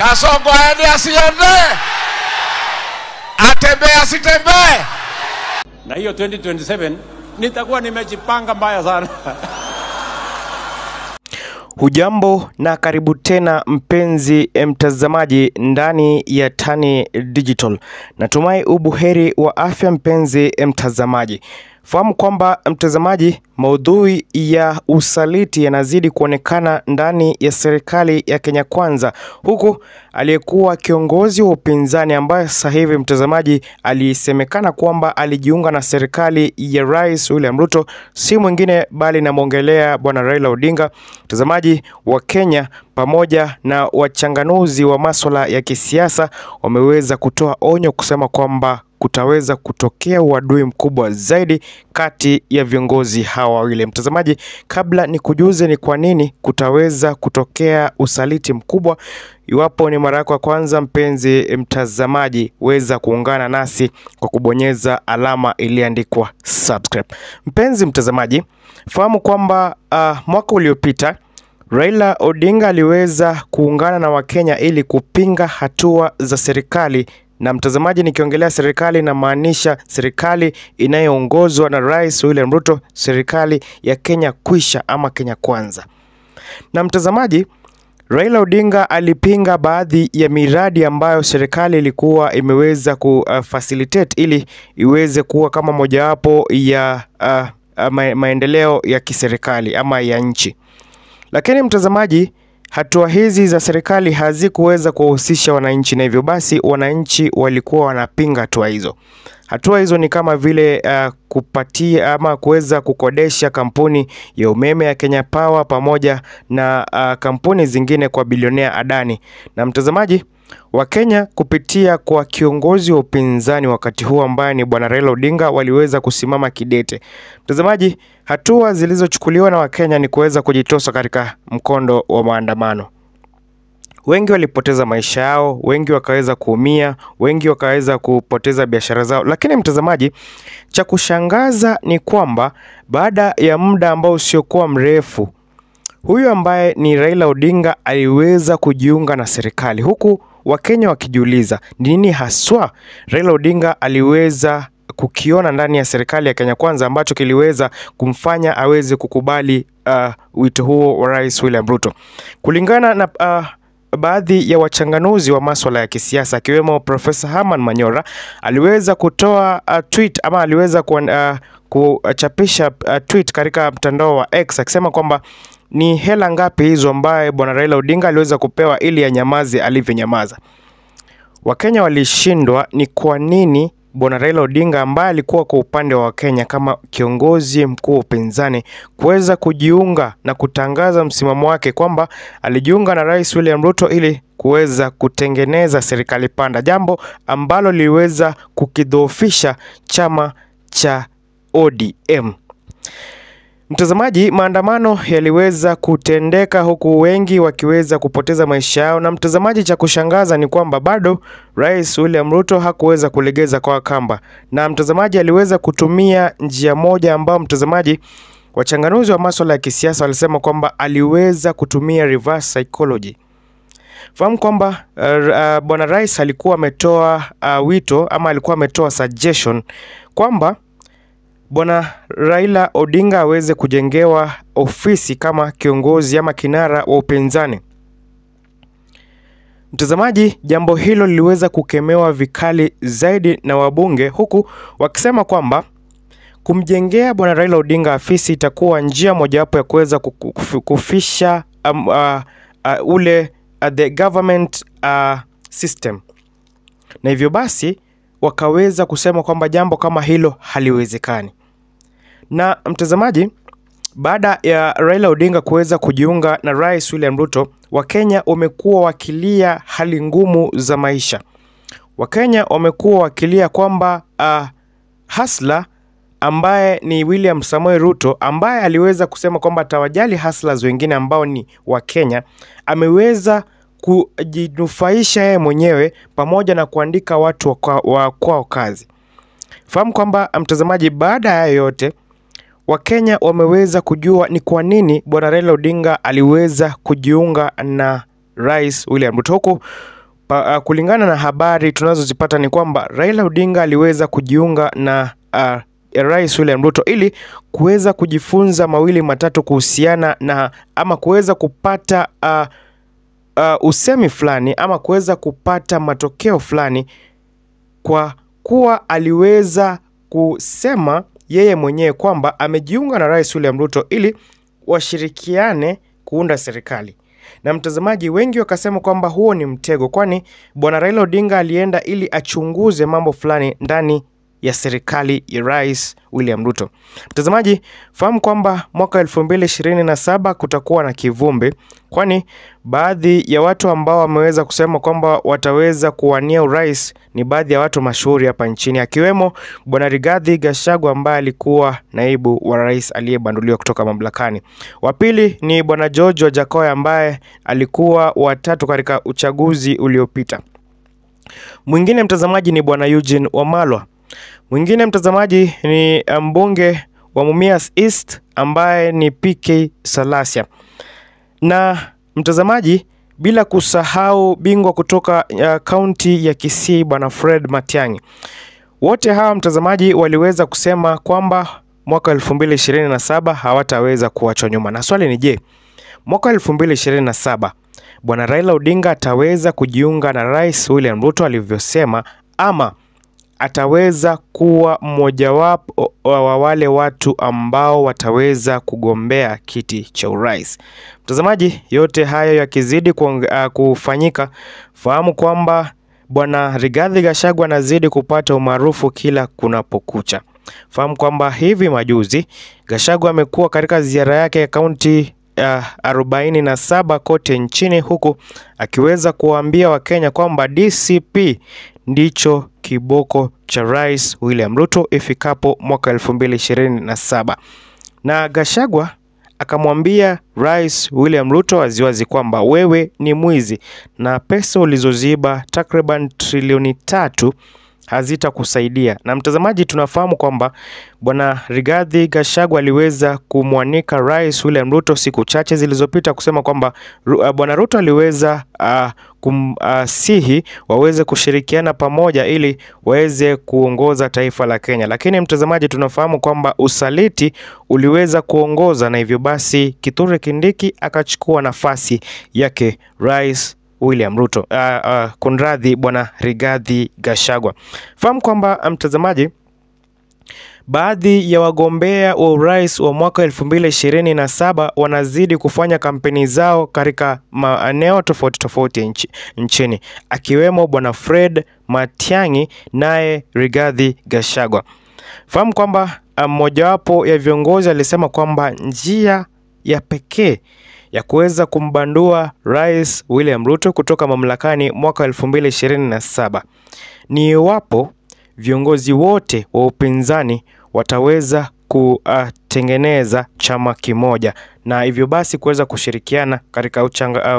Kasongo aende asiende? Atembee asitembee? Na hiyo 2027 nitakuwa nimejipanga mbaya sana. Hujambo na karibu tena mpenzi mtazamaji ndani ya Tani Digital. Natumai ubuheri wa afya mpenzi mtazamaji. Fahamu kwamba mtazamaji, maudhui ya usaliti yanazidi kuonekana ndani ya serikali ya Kenya Kwanza, huku aliyekuwa kiongozi wa upinzani ambaye sasa hivi mtazamaji alisemekana kwamba alijiunga na serikali ya Rais William Ruto, si mwingine bali na mwongelea bwana Raila Odinga. Mtazamaji, wa Kenya pamoja na wachanganuzi wa masuala ya kisiasa wameweza kutoa onyo kusema kwamba kutaweza kutokea uadui mkubwa zaidi kati ya viongozi hawa wawili. Mtazamaji, kabla nikujuze ni kwa nini kutaweza kutokea usaliti mkubwa, iwapo ni mara yako ya kwanza mpenzi mtazamaji, weza kuungana nasi kwa kubonyeza alama iliyoandikwa subscribe. Mpenzi mtazamaji, fahamu kwamba mwaka uliopita Raila Odinga aliweza kuungana na Wakenya ili kupinga hatua za serikali. Na mtazamaji, nikiongelea serikali na maanisha serikali inayoongozwa na Rais William Ruto, serikali ya Kenya Kwisha ama Kenya Kwanza. Na mtazamaji, Raila Odinga alipinga baadhi ya miradi ambayo serikali ilikuwa imeweza kufacilitate ili iweze kuwa kama mojawapo ya maendeleo ya kiserikali ama ya nchi. Lakini mtazamaji, hatua hizi za serikali hazikuweza kuhusisha wananchi, na hivyo basi wananchi walikuwa wanapinga hatua hizo. Hatua hizo ni kama vile kupatia ama kuweza kukodesha kampuni ya umeme ya Kenya Power pamoja na kampuni zingine kwa bilionea Adani. Na mtazamaji, Wakenya kupitia kwa kiongozi wa upinzani wakati huu ambaye ni bwana Raila Odinga waliweza kusimama kidete. Mtazamaji, hatua zilizochukuliwa na Wakenya ni kuweza kujitosa katika mkondo wa maandamano. Wengi walipoteza maisha yao, wengi wakaweza kuumia, wengi wakaweza kupoteza biashara zao. Lakini mtazamaji, cha kushangaza ni kwamba baada ya muda ambao usiokuwa mrefu, huyu ambaye ni Raila Odinga aliweza kujiunga na serikali, huku Wakenya wakijiuliza nini haswa Raila Odinga aliweza kukiona ndani ya serikali ya Kenya Kwanza ambacho kiliweza kumfanya aweze kukubali wito huo wa Rais William Ruto. Kulingana na baadhi ya wachanganuzi wa masuala ya kisiasa akiwemo Professor Herman Manyora, aliweza kutoa tweet ama aliweza kuchapisha tweet katika mtandao wa X akisema kwamba ni hela ngapi hizo ambaye bwana Raila Odinga aliweza kupewa ili anyamaze alivyonyamaza. Wakenya walishindwa ni kwa nini bwana Raila Odinga ambaye alikuwa kwa upande wa Kenya kama kiongozi mkuu wa upinzani kuweza kujiunga na kutangaza msimamo wake kwamba alijiunga na Rais William Ruto ili kuweza kutengeneza serikali panda, jambo ambalo liliweza kukidhoofisha chama cha ODM. Mtazamaji, maandamano yaliweza kutendeka huku wengi wakiweza kupoteza maisha yao. Na mtazamaji, cha kushangaza ni kwamba bado Rais William Ruto hakuweza kulegeza kwa kamba. Na mtazamaji, aliweza kutumia njia moja ambayo mtazamaji, wachanganuzi wa masuala ya kisiasa walisema kwamba aliweza kutumia reverse psychology. Fahamu kwamba bwana Rais alikuwa ametoa wito ama alikuwa ametoa suggestion kwamba bwana Raila Odinga aweze kujengewa ofisi kama kiongozi ama kinara wa upinzani. Mtazamaji, jambo hilo liliweza kukemewa vikali zaidi na wabunge, huku wakisema kwamba kumjengea bwana Raila Odinga afisi itakuwa njia mojawapo ya kuweza kufisha the government system. Na hivyo basi wakaweza kusema kwamba jambo kama hilo haliwezekani. Na mtazamaji, baada ya Raila Odinga kuweza kujiunga na Rais William Ruto, Wakenya wamekuwa wakilia hali ngumu za maisha. Wakenya wamekuwa wakilia kwamba hasla ambaye ni William Samoei Ruto, ambaye aliweza kusema kwamba tawajali hustlers wengine ambao ni Wakenya, ameweza kujinufaisha yeye mwenyewe pamoja na kuandika watu wa kwao kazi. Fahamu kwamba mtazamaji, baada ya yote Wakenya wameweza kujua ni kwa nini bwana Raila Odinga aliweza kujiunga na Rais William Ruto. Huku kulingana na habari tunazozipata ni kwamba Raila Odinga aliweza kujiunga na Rais William Ruto ili kuweza kujifunza mawili matatu kuhusiana na ama kuweza kupata usemi fulani ama kuweza kupata matokeo fulani, kwa kuwa aliweza kusema yeye mwenyewe kwamba amejiunga na Rais William Ruto ili washirikiane kuunda serikali. Na mtazamaji, wengi wakasema kwamba huo ni mtego, kwani bwana Raila Odinga alienda ili achunguze mambo fulani ndani ya serikali ya Rais William Ruto. Mtazamaji, fahamu kwamba mwaka 2027 kutakuwa na kivumbi, kwani baadhi ya watu ambao wameweza kusema kwamba wataweza kuwania urais ni baadhi ya watu mashuhuri hapa nchini, akiwemo bwana Rigathi Gachagua ambaye alikuwa naibu wa rais aliyebanduliwa kutoka mamlakani. Wa pili ni bwana George Wajackoya ambaye alikuwa watatu katika uchaguzi uliopita. Mwingine mtazamaji ni bwana Eugene Wamalwa. Mwingine mtazamaji ni mbunge wa Mumias East ambaye ni PK Salasia. Na mtazamaji, bila kusahau bingwa kutoka kaunti ya Kisii bwana Fred Matiang'i. Wote hawa mtazamaji waliweza kusema kwamba mwaka 2027 hawataweza kuachwa nyuma. Na swali ni je, mwaka 2027 bwana Raila Odinga ataweza kujiunga na Rais William Ruto alivyosema, ama ataweza kuwa mmojawapo wa wale watu ambao wataweza kugombea kiti cha urais? Mtazamaji, yote hayo yakizidi kufanyika, fahamu kwamba bwana Rigathi Gachagua anazidi kupata umaarufu kila kunapokucha. Fahamu kwamba hivi majuzi Gachagua amekuwa katika ziara yake ya kaunti 47 kote nchini, huku akiweza kuwaambia Wakenya kwamba DCP ndicho kiboko cha Rais William Ruto ifikapo mwaka 2027. Na Gachagua akamwambia Rais William Ruto waziwazi kwamba wewe ni mwizi na pesa ulizoziba takriban trilioni 3 hazitakusaidia. Na mtazamaji, tunafahamu kwamba bwana Rigathi Gachagua aliweza kumwanika Rais William Ruto siku chache zilizopita kusema kwamba bwana Ruto aliweza kumsihi waweze kushirikiana pamoja ili waweze kuongoza taifa la Kenya. Lakini mtazamaji, tunafahamu kwamba usaliti uliweza kuongoza, na hivyo basi Kithure Kindiki akachukua nafasi yake Rais William Ruto, kunradhi bwana Rigathi Gachagua. Fahamu kwamba mtazamaji, baadhi ya wagombea wa urais wa mwaka 2027 wanazidi kufanya kampeni zao katika maeneo tofauti nchini, akiwemo bwana Fred Matiang'i naye Rigathi Gachagua. Fahamu kwamba mmojawapo ya viongozi alisema kwamba njia ya pekee ya kuweza kumbandua Rais William Ruto kutoka mamlakani mwaka 2027 ni iwapo viongozi wote wa upinzani wataweza kutengeneza chama kimoja, na hivyo basi kuweza kushirikiana katika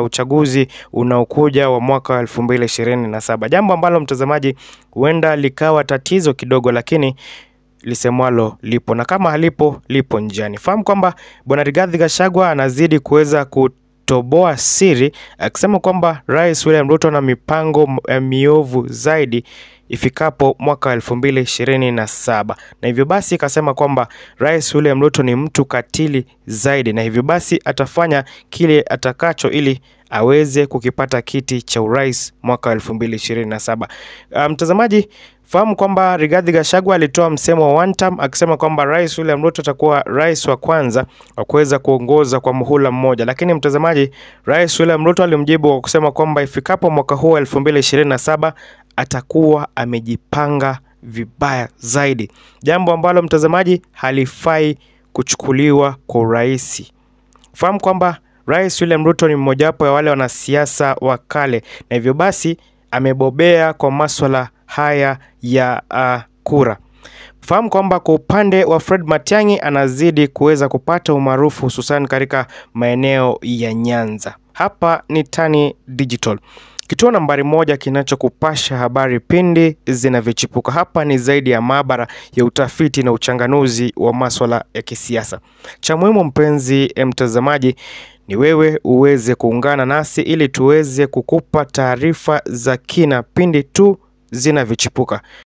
uchaguzi unaokuja wa mwaka 2027. Jambo ambalo mtazamaji huenda likawa tatizo kidogo, lakini lisemwalo lipo, na kama halipo lipo njiani. Fahamu kwamba bwana Rigathi Gachagua anazidi kuweza kutoboa siri, akisema kwamba Rais William Ruto ana mipango miovu zaidi ifikapo mwaka 2027, na hivyo basi akasema kwamba Rais William Ruto ni mtu katili zaidi, na hivyo basi atafanya kile atakacho ili aweze kukipata kiti cha urais mwaka 2027. Mtazamaji, fahamu kwamba Rigathi Gachagua alitoa msemo wa one term akisema kwamba Rais William Ruto atakuwa rais wa kwanza wa kuweza kuongoza kwa muhula mmoja, lakini mtazamaji, Rais William Ruto alimjibu kwa kusema kwamba ifikapo mwaka huu 2027 atakuwa amejipanga vibaya zaidi, jambo ambalo mtazamaji halifai kuchukuliwa kwa urahisi. Fahamu kwamba Rais William Ruto ni mmojawapo ya wale wanasiasa wa kale, na hivyo basi amebobea kwa masuala haya ya kura. Fahamu kwamba kwa upande wa Fred Matiang'i anazidi kuweza kupata umaarufu hususan katika maeneo ya Nyanza. Hapa ni Tani Digital. Kituo nambari 1 kinachokupasha habari pindi zinavyochipuka. Hapa ni zaidi ya maabara ya utafiti na uchanganuzi wa masuala ya kisiasa. Cha muhimu mpenzi mtazamaji ni wewe uweze kuungana nasi ili tuweze kukupa taarifa za kina pindi tu zinavyochipuka.